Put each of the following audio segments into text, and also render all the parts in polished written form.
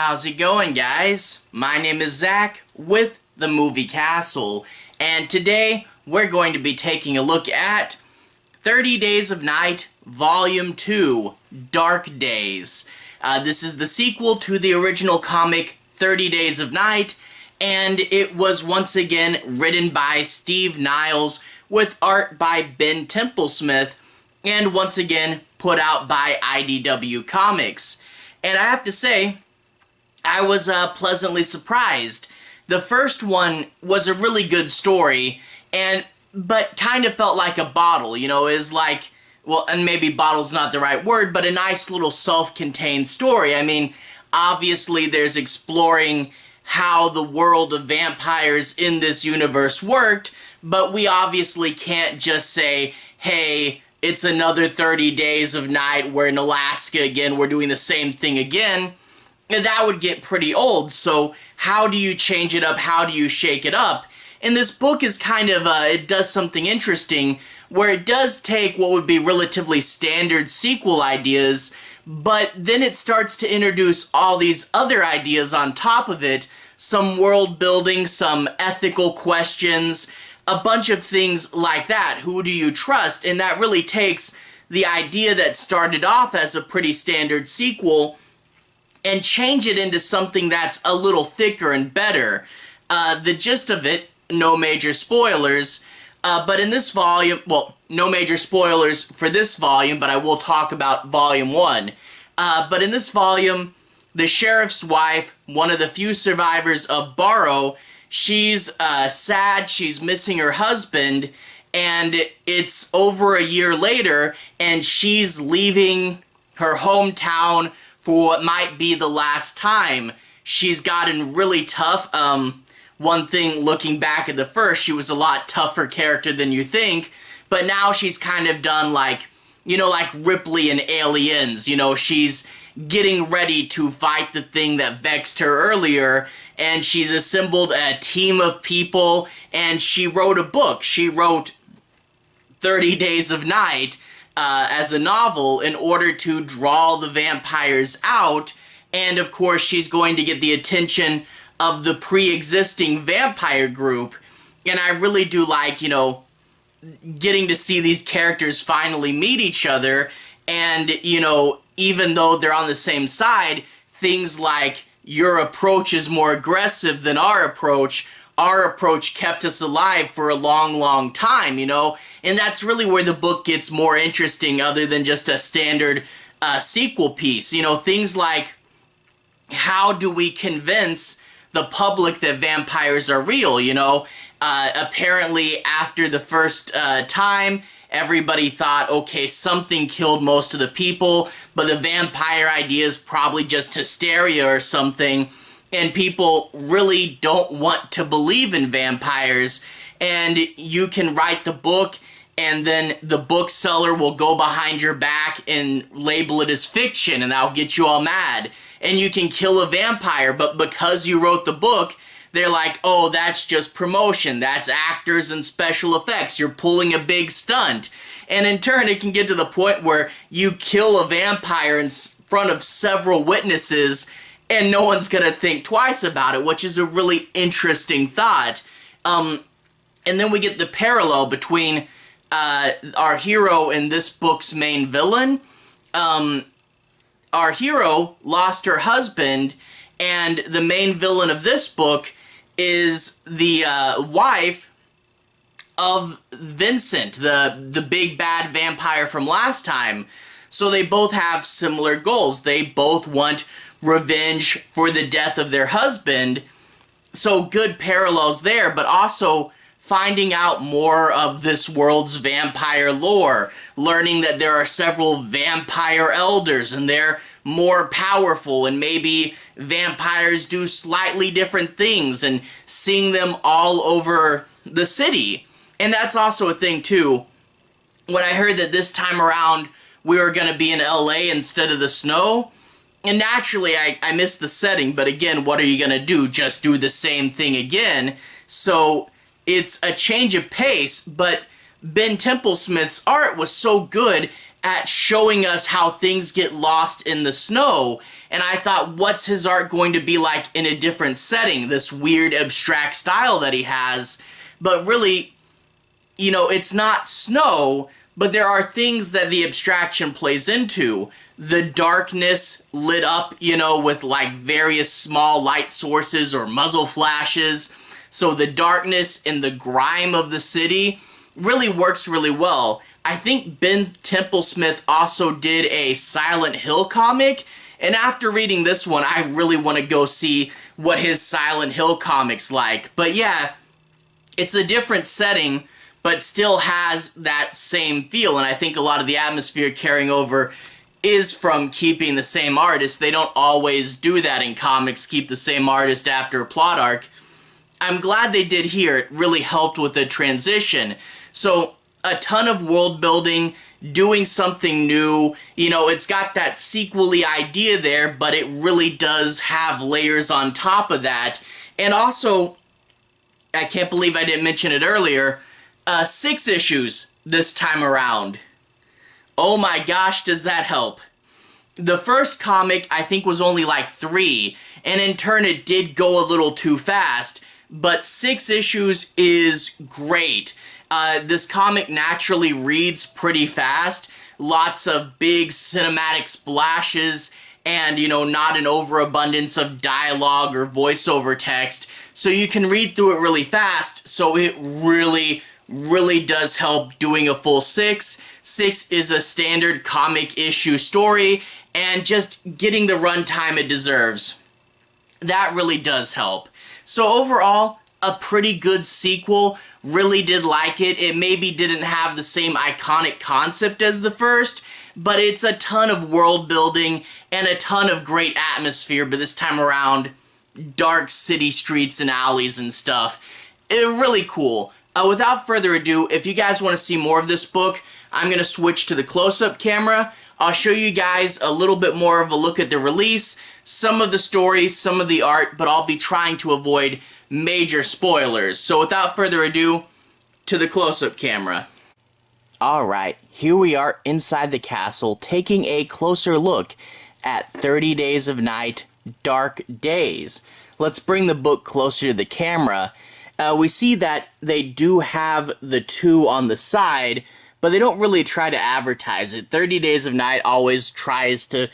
How's it going, guys? My name is Zach with the Movie Castle, and today we're going to be taking a look at 30 Days of Night Volume 2, Dark Days. This is the sequel to the original comic 30 Days of Night, and it was once again written by Steve Niles with art by Ben Templesmith, and once again put out by IDW Comics. And I have to say, I was pleasantly surprised. The first one was a really good story, but kind of felt like a bottle, is like, well, and maybe bottle's not the right word, but a nice little self-contained story. I mean, obviously there's exploring how the world of vampires in this universe worked, but we obviously can't just say, hey, it's another 30 Days of Night, we're in Alaska again, we're doing the same thing again. And that would get pretty old, so how do you change it up, how do you shake it up? And this book is kind of, it does something interesting, where it does take what would be relatively standard sequel ideas, but then it starts to introduce all these other ideas on top of it, some world building, some ethical questions, a bunch of things like that. Who do you trust? And that really takes the idea that started off as a pretty standard sequel and change it into something that's a little thicker and better. The gist of it, no major spoilers, but in this volume, well, no major spoilers for this volume, but I will talk about Volume 1. But in this volume, the sheriff's wife, one of the few survivors of Barrow, she's sad, she's missing her husband, and it's over a year later, and she's leaving her hometown for what might be the last time. She's gotten really tough. One thing, looking back at the first, she was a lot tougher character than you think, but now she's kind of done like Ripley in Aliens, she's getting ready to fight the thing that vexed her earlier, and she's assembled a team of people, and she wrote a book. She wrote 30 Days of Night as a novel in order to draw the vampires out, and of course she's going to get the attention of the pre-existing vampire group, and I really do like, getting to see these characters finally meet each other, and, even though they're on the same side, things like, your approach is more aggressive than our approach kept us alive for a long, long time, and that's really where the book gets more interesting other than just a standard sequel piece. Things like, how do we convince the public that vampires are real, apparently after the first time, everybody thought, okay, something killed most of the people, but the vampire idea is probably just hysteria or something, and people really don't want to believe in vampires, and you can write the book, and then the bookseller will go behind your back and label it as fiction, and that'll get you all mad. And you can kill a vampire, but because you wrote the book, they're like, oh, that's just promotion, that's actors and special effects, you're pulling a big stunt. And in turn, it can get to the point where you kill a vampire in front of several witnesses, and no one's gonna think twice about it, which is a really interesting thought. And then we get the parallel between our hero and this book's main villain. Our hero lost her husband, and the main villain of this book is the wife of Vincent, the big bad vampire from last time. So they both have similar goals. They both want revenge for the death of their husband. So good parallels there, but also finding out more of this world's vampire lore, learning that there are several vampire elders and they're more powerful, and maybe vampires do slightly different things, and seeing them all over the city. And that's also a thing too. When I heard that this time around we were going to be in LA instead of the snow, and naturally I missed the setting, but again, what are you going to do? Just do the same thing again? So it's a change of pace, but Ben Templesmith's art was so good at showing us how things get lost in the snow. And I thought, what's his art going to be like in a different setting? This weird abstract style that he has. But really, you know, it's not snow, but there are things that the abstraction plays into. The darkness lit up, you know, with like various small light sources or muzzle flashes. So the darkness and the grime of the city really works really well. I think Ben Templesmith also did a Silent Hill comic, and after reading this one, I really want to go see what his Silent Hill comic's like. But yeah, it's a different setting, but still has that same feel, and I think a lot of the atmosphere carrying over is from keeping the same artist. They don't always do that in comics, keep the same artist after a plot arc. I'm glad they did here. It really helped with the transition. So, a ton of world building, doing something new. You know, it's got that sequel-y idea there, but it really does have layers on top of that. And also, I can't believe I didn't mention it earlier, 6 issues this time around. Oh my gosh, does that help. The first comic, I think, was only like 3, and in turn it did go a little too fast, but 6 issues is great. This comic naturally reads pretty fast, lots of big cinematic splashes, and, you know, not an overabundance of dialogue or voiceover text, so you can read through it really fast, so it really does help doing a full 6. 6 is a standard comic issue story, and just getting the runtime it deserves. That really does help. So overall, a pretty good sequel. Really did like it. It maybe didn't have the same iconic concept as the first, but it's a ton of world building and a ton of great atmosphere, but this time around, dark city streets and alleys and stuff. Really cool. Without further ado, if you guys want to see more of this book, I'm going to switch to the close-up camera. I'll show you guys a little bit more of a look at the release, some of the story, some of the art, but I'll be trying to avoid major spoilers. So without further ado, to the close-up camera. Alright, here we are inside the castle, taking a closer look at 30 Days of Night, Dark Days. Let's bring the book closer to the camera. We see that they do have the 2 on the side, but they don't really try to advertise it. 30 Days of Night always tries to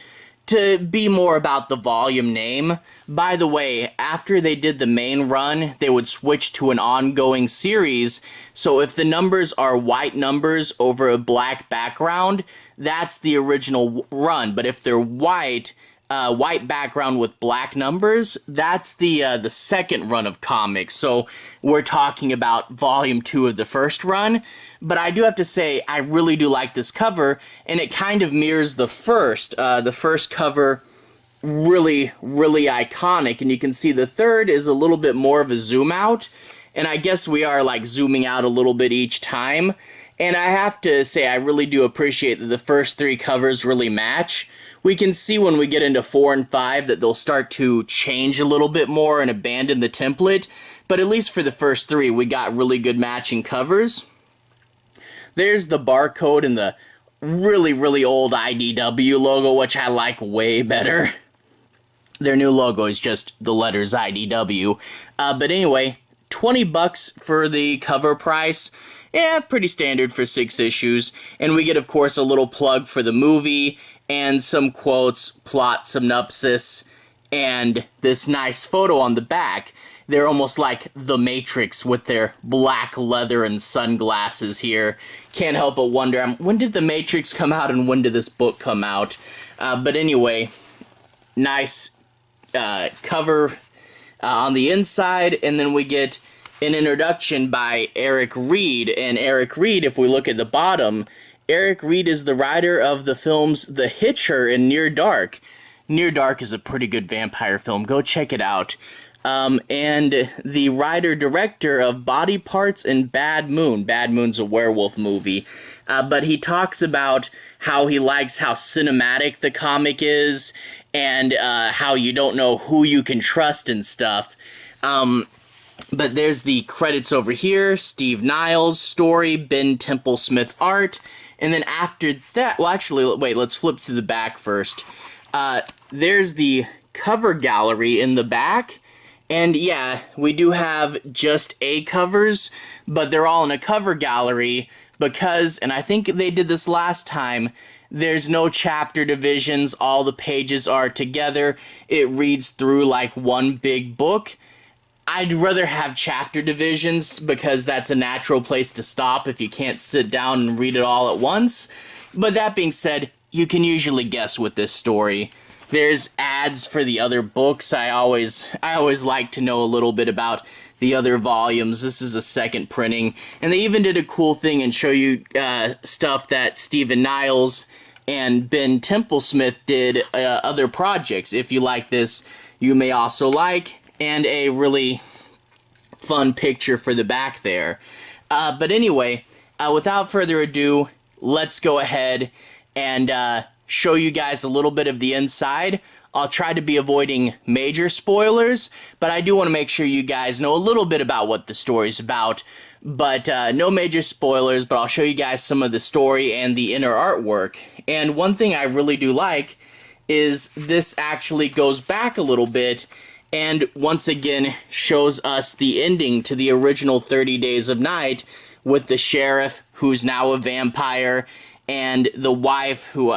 be more about the volume name. By the way, after they did the main run, they would switch to an ongoing series, so if the numbers are white numbers over a black background, that's the original run, but if they're white background with black numbers, that's the second run of comics. So we're talking about volume 2 of the first run. But I do have to say, I really do like this cover, and it kind of mirrors the first. The first cover, really iconic, and you can see the third is a little bit more of a zoom out, and I guess we are like zooming out a little bit each time. And I have to say, I really do appreciate that the first 3 covers really match. We can see when we get into 4 and 5 that they'll start to change a little bit more and abandon the template, but at least for the first 3, we got really good matching covers. There's the barcode and the really old IDW logo, which I like way better. Their new logo is just the letters IDW. But anyway, $20 for the cover price. Yeah, pretty standard for 6 issues. And we get, of course, a little plug for the movie and some quotes, plot synopsis, and this nice photo on the back. They're almost like the Matrix with their black leather and sunglasses here. Can't help but wonder, when did the Matrix come out and when did this book come out? But anyway, nice cover on the inside, and then we get an introduction by Eric Reed. And Eric Reed, if we look at the bottom, Eric Reed is the writer of the films The Hitcher and Near Dark. Near Dark is a pretty good vampire film. Go check it out. And the writer-director of Body Parts and Bad Moon. Bad Moon's a werewolf movie. But he talks about how he likes how cinematic the comic is, and how you don't know who you can trust and stuff. But there's the credits over here. Steve Niles, story, Ben Templesmith art, And then after that, well, actually, wait, let's flip to the back first. There's the cover gallery in the back. And yeah, we do have just A covers, but they're all in a cover gallery because, and I think they did this last time, there's no chapter divisions, all the pages are together, it reads through like one big book. I'd rather have chapter divisions because that's a natural place to stop if you can't sit down and read it all at once. But that being said, you can usually guess with this story. There's ads for the other books. I always like to know a little bit about the other volumes. This is a second printing. And they even did a cool thing and show you stuff that Steve Niles and Ben Templesmith did other projects. If you like this, you may also like. And a really fun picture for the back there. But anyway, without further ado, let's go ahead and show you guys a little bit of the inside. I'll try to be avoiding major spoilers, but I do want to make sure you guys know a little bit about what the story's about. But no major spoilers, but I'll show you guys some of the story and the inner artwork. And one thing I really do like is this actually goes back a little bit and once again shows us the ending to the original 30 Days of Night with the sheriff, who's now a vampire, and the wife, who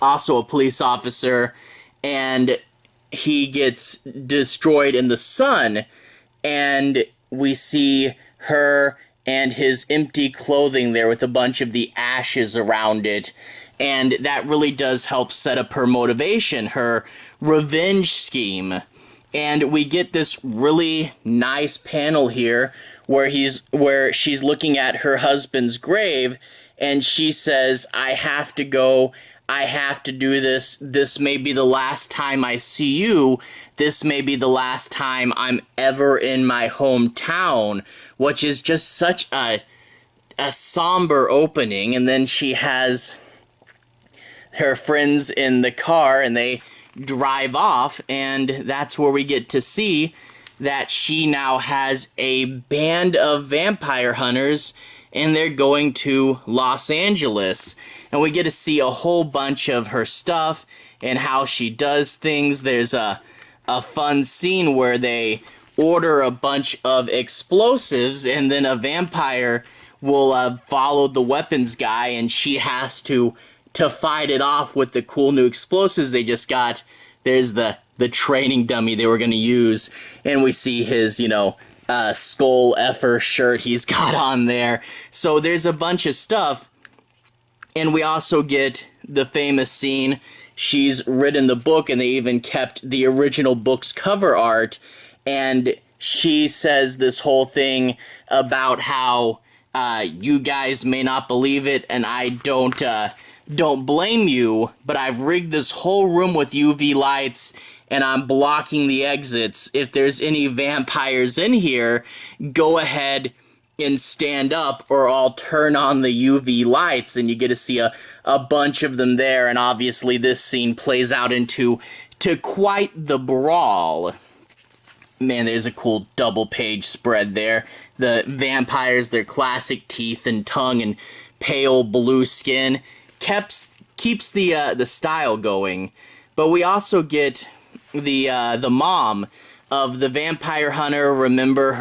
also a police officer, and he gets destroyed in the sun, and we see her and his empty clothing there with a bunch of the ashes around it, and that really does help set up her motivation, her revenge scheme. And we get this really nice panel here where she's looking at her husband's grave, and she says, I have to go, I have to do this, this may be the last time I see you, this may be the last time I'm ever in my hometown, which is just such a somber opening. And then she has her friends in the car, and they drive off, and that's where we get to see that she now has a band of vampire hunters, and they're going to Los Angeles. And we get to see a whole bunch of her stuff and how she does things. There's a fun scene where they order a bunch of explosives, and then a vampire will follow the weapons guy, and she has to fight it off with the cool new explosives they just got. There's the training dummy they were going to use, and we see his, skull effer shirt he's got on there. So there's a bunch of stuff, and we also get the famous scene. She's written the book, and they even kept the original book's cover art, and she says this whole thing about how you guys may not believe it, and I don't blame you, but I've rigged this whole room with UV lights, and I'm blocking the exits. If there's any vampires in here, go ahead and stand up, or I'll turn on the UV lights. And you get to see a bunch of them there, and obviously this scene plays out into quite the brawl. Man, there's a cool double page spread there. The vampires, their classic teeth and tongue and pale blue skin, keeps the style going. But we also get the mom of the vampire hunter. Remember,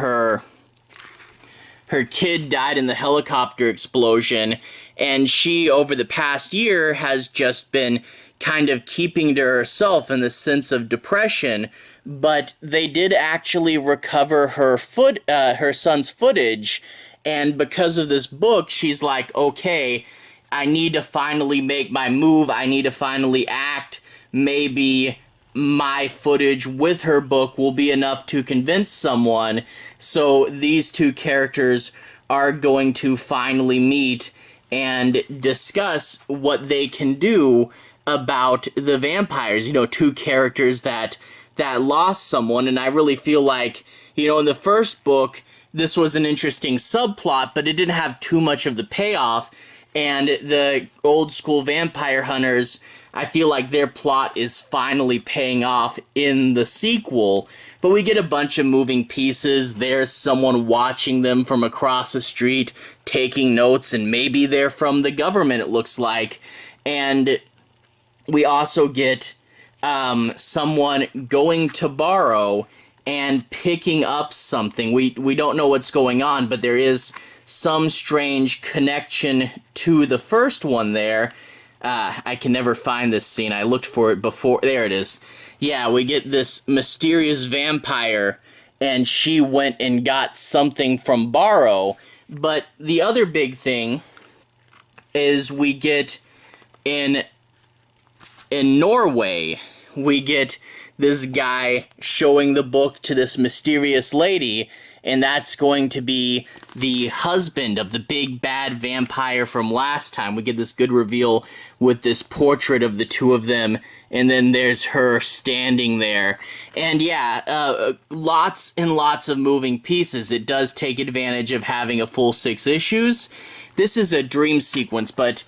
her kid died in the helicopter explosion, and she, over the past year, has just been kind of keeping to herself in the sense of depression. But they did actually recover her son's footage, and because of this book, she's like, okay, I need to finally make my move, I need to finally act. Maybe my footage with her book will be enough to convince someone. So these two characters are going to finally meet and discuss what they can do about the vampires. Two characters that lost someone, and I really feel like, in the first book, this was an interesting subplot, but it didn't have too much of the payoff, and the old school vampire hunters I feel like their plot is finally paying off in the sequel, but we get a bunch of moving pieces. There's someone watching them from across the street, taking notes, and maybe they're from the government, it looks like. And we also get someone going to borrow and picking up something. We don't know what's going on, but there is some strange connection to the first one there. I can never find this scene. I looked for it before. There it is. Yeah, we get this mysterious vampire, and she went and got something from Barrow. But the other big thing is we get in Norway, we get this guy showing the book to this mysterious lady, and that's going to be the husband of the big bad vampire from last time. We get this good reveal with this portrait of the two of them, and then there's her standing there. And yeah, lots and lots of moving pieces. It does take advantage of having a full 6 issues. This is a dream sequence, but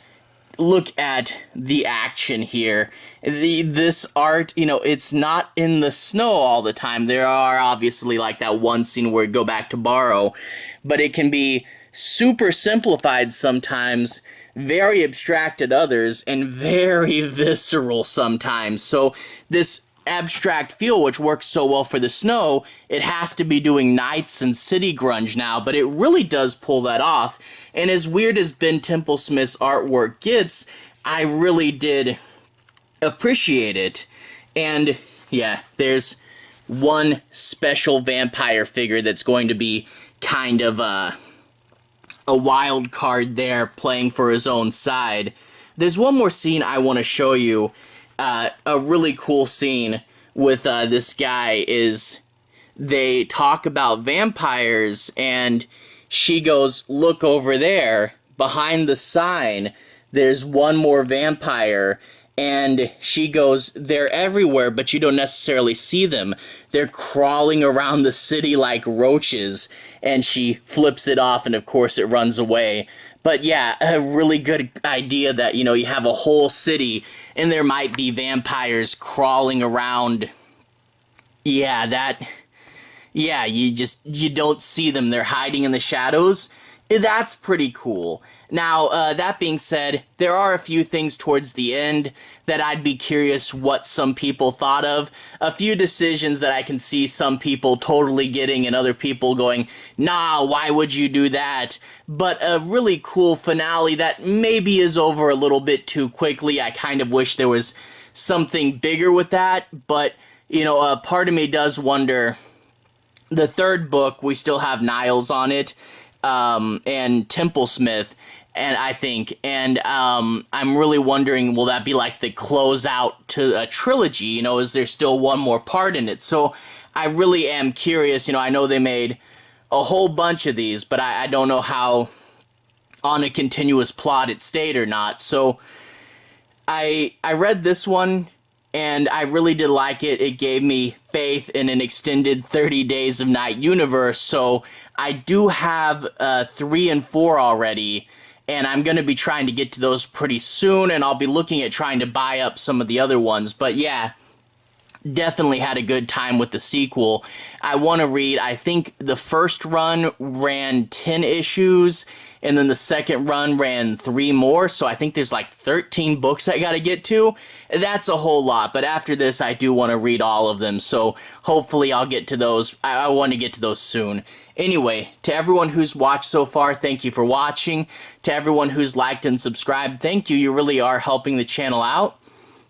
look at the action here. This art, you know, it's not in the snow all the time. There are obviously like that one scene where we go back to Barrow, but it can be super simplified sometimes, very abstract at others, and very visceral sometimes. So this abstract feel, which works so well for the snow, it has to be doing nights and city grunge now, but it really does pull that off. And as weird as Ben Templesmith's artwork gets, I really did appreciate it. And yeah, there's one special vampire figure that's going to be kind of a wild card there, playing for his own side. There's one more scene I want to show you. A really cool scene with this guy is they talk about vampires, and she goes, "Look over there, behind the sign, there's one more vampire." And she goes, "They're everywhere, but you don't necessarily see them. They're crawling around the city like roaches." And she flips it off, and of course it runs away. But yeah, a really good idea that, you know, you have a whole city and there might be vampires crawling around. Yeah, you don't see them. They're hiding in the shadows. That's pretty cool. Now, that being said, there are a few things towards the end that I'd be curious what some people thought of. A few decisions that I can see some people totally getting and other people going, "Nah, why would you do that?" But a really cool finale that maybe is over a little bit too quickly. I kind of wish there was something bigger with that, but, you know, a part of me does wonder. The third book, we still have Niles on it, and Templesmith, and I think, and I'm really wondering, will that be like the closeout to a trilogy? You know, is there still one more part in it? So I really am curious. You know, I know they made a whole bunch of these, but I don't know how on a continuous plot it stayed or not. So I read this one, and I really did like it. It gave me faith in an extended 30 Days of Night universe. So I do have 3 and 4 already, and I'm going to be trying to get to those pretty soon, and I'll be looking at trying to buy up some of the other ones. But yeah, definitely had a good time with the sequel. I want to read, I think the first run ran 10 issues, and then the second run ran 3 more, so I think there's like 13 books I gotta get to. That's a whole lot, but after this I do want to read all of them, so hopefully I'll get to those. I want to get to those soon. Anyway, to everyone who's watched so far, thank you for watching. To everyone who's liked and subscribed, thank you. You really are helping the channel out.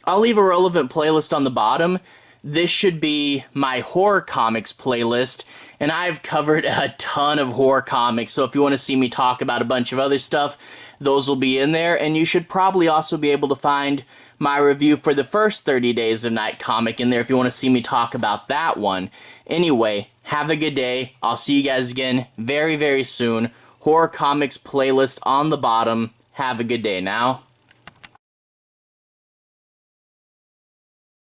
I'll leave a relevant playlist on the bottom. This should be my horror comics playlist, and I've covered a ton of horror comics, so if you want to see me talk about a bunch of other stuff, those will be in there, and you should probably also be able to find my review for the first 30 Days of Night comic in there if you want to see me talk about that one. Anyway, have a good day. I'll see you guys again very, very soon. Horror comics playlist on the bottom. Have a good day now.